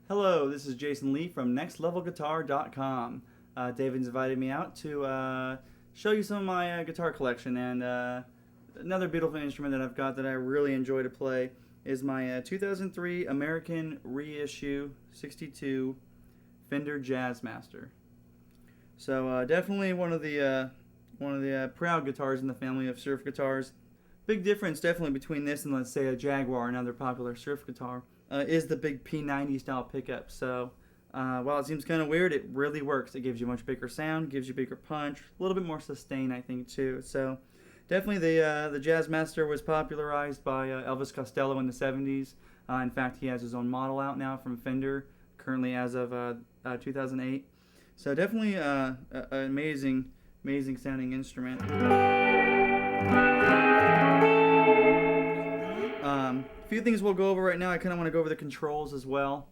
Hello, this is Jason Lee from NextLevelGuitar.com. David's invited me out to show you some of my guitar collection, and another beautiful instrument that I've got that I really enjoy to play is my 2003 American Reissue 62 Fender Jazzmaster. So definitely one of the proud guitars in the family of surf guitars. Big difference definitely between this and, let's say, a Jaguar, another popular surf guitar, is the big P90 style pickup. So while it seems kind of weird, it really works. It gives you much bigger sound, gives you bigger punch, a little bit more sustain, I think, too. So definitely the Jazzmaster was popularized by Elvis Costello in the 70s. In fact, he has his own model out now from Fender, currently as of 2008. So definitely an amazing sounding instrument. A few things we'll go over right now. I kind of want to go over the controls as well,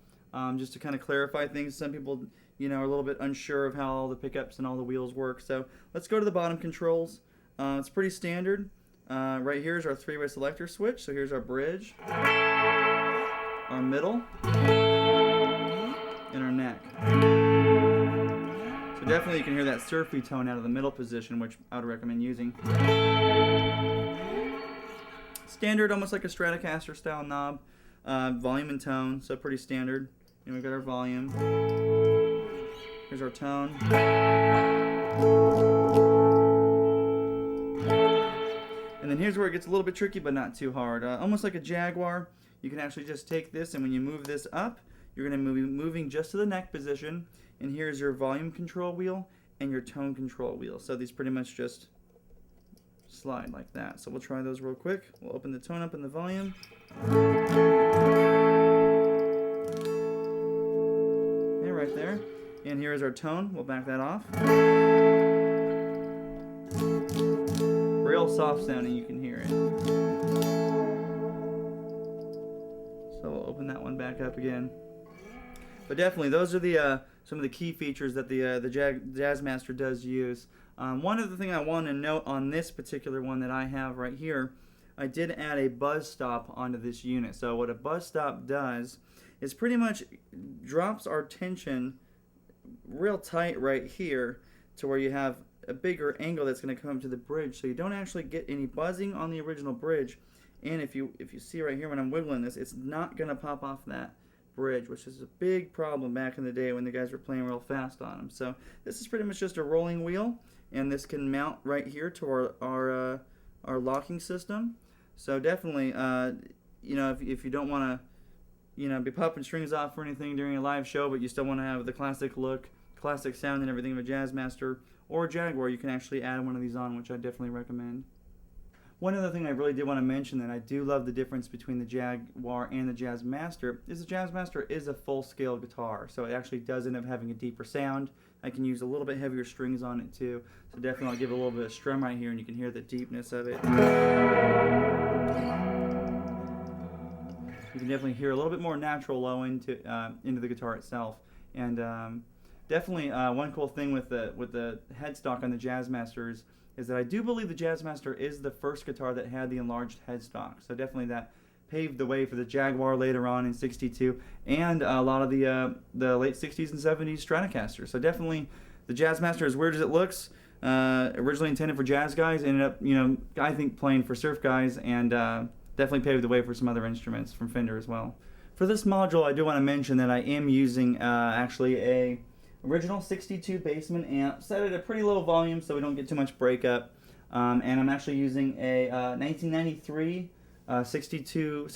just to kind of clarify things. Some people, are a little bit unsure of how all the pickups and all the wheels work. So let's go to the bottom controls. It's pretty standard. Right here is our three-way selector switch. So here's our bridge, our middle, and our neck. So definitely you can hear that surfy tone out of the middle position, which I would recommend using. Standard, almost like a Stratocaster style knob. Volume and tone, so pretty standard. And we've got our volume. Here's our tone. And then here's where it gets a little bit tricky, but not too hard. Almost like a Jaguar, you can actually just take this, and when you move this up, you're going to be moving just to the neck position. And here's your volume control wheel and your tone control wheel. So these pretty much just slide like that. So we'll try those real quick. We'll open the tone up and the volume. And right there. And here is our tone. We'll back that off. Real soft sounding, you can hear it. So we'll open that one back up again. But definitely, those are the some of the key features that the Jazzmaster does use. One other thing I want to note on this particular one that I have right here, I did add a buzz stop onto this unit. So what a buzz stop does is pretty much drops our tension real tight right here to where you have a bigger angle that's going to come to the bridge, so you don't actually get any buzzing on the original bridge. And if you see right here when I'm wiggling this, it's not going to pop off that bridge, which is a big problem back in the day when the guys were playing real fast on them. So this is pretty much just a rolling wheel, and this can mount right here to our locking system. So definitely, if you don't want to, be popping strings off or anything during a live show, but you still want to have the classic look, classic sound, and everything of a Jazzmaster or Jaguar, you can actually add one of these on, which I definitely recommend. One other thing I really did want to mention that I do love the difference between the Jaguar and the Jazzmaster is the Jazzmaster is a full-scale guitar, so it actually does end up having a deeper sound. I can use a little bit heavier strings on it too, so definitely I'll give a little bit of strum right here and you can hear the deepness of it. You can definitely hear a little bit more natural low into the guitar itself. And definitely one cool thing with the headstock on the Jazzmasters is that I do believe the Jazzmaster is the first guitar that had the enlarged headstock. So definitely that paved the way for the Jaguar later on in '62 and a lot of the late '60s and '70s Stratocaster. So definitely the Jazzmaster, as weird as it looks, originally intended for jazz guys, ended up, I think, playing for surf guys, and definitely paved the way for some other instruments from Fender as well. For this module, I do want to mention that I am using actually a original 62 basement amp set at a pretty low volume so we don't get too much breakup, and I'm actually using a 1993 63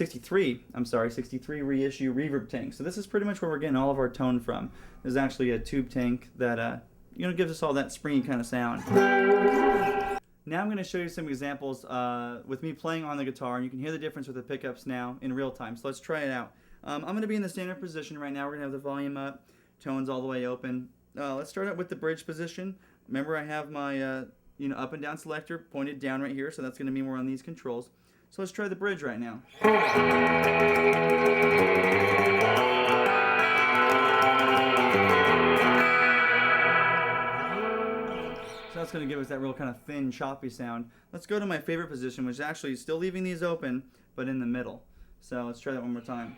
Reissue reverb tank. So this is pretty much where we're getting all of our tone from. This is actually a tube tank that gives us all that springy kind of sound. Now I'm going to show you some examples with me playing on the guitar, and you can hear the difference with the pickups now in real time. So let's try it out. I'm going to be in the standard position right now. We're going to have the volume up, tones all the way open, let's start out with the bridge position. Remember, I have my up and down selector pointed down right here, so that's going to mean we're on these controls. So let's try the bridge right now. So that's going to give us that real kind of thin, choppy sound. Let's go to my favorite position, which is actually still leaving these open, but in the middle. So let's try that one more time.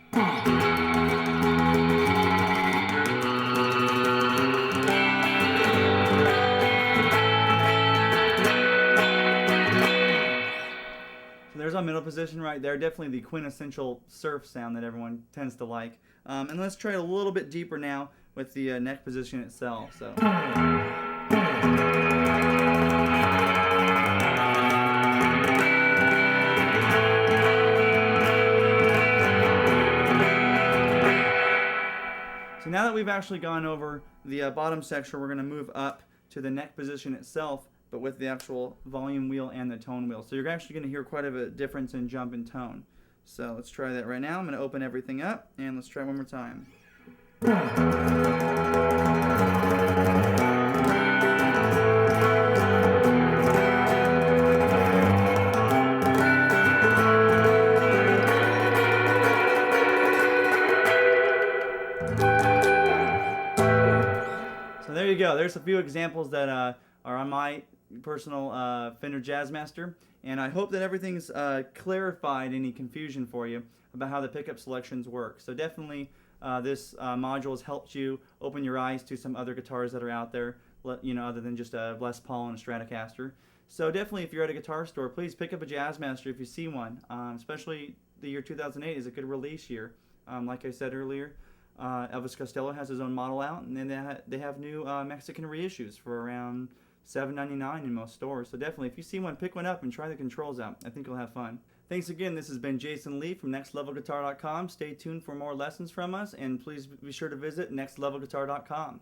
So there's our middle position right there. Definitely the quintessential surf sound that everyone tends to like. And let's try it a little bit deeper now with the neck position itself. So. So now that we've actually gone over the bottom section, we're going to move up to the neck position itself, but with the actual volume wheel and the tone wheel. So you're actually going to hear quite a difference in jump and tone. So let's try that right now. I'm going to open everything up, and let's try one more time. So there you go. There's a few examples that are on my personal Fender Jazzmaster, and I hope that everything's clarified any confusion for you about how the pickup selections work. So definitely this module has helped you open your eyes to some other guitars that are out there, other than just a Les Paul and a Stratocaster. So definitely, if you're at a guitar store, please pick up a Jazzmaster if you see one. Especially the year 2008 is a good release year. Like I said earlier, Elvis Costello has his own model out, and then they have new Mexican reissues for around $7.99 in most stores. So definitely, if you see one, pick one up and try the controls out. I think you'll have fun. Thanks again. This has been Jason Lee from NextLevelGuitar.com. Stay tuned for more lessons from us, and please be sure to visit NextLevelGuitar.com.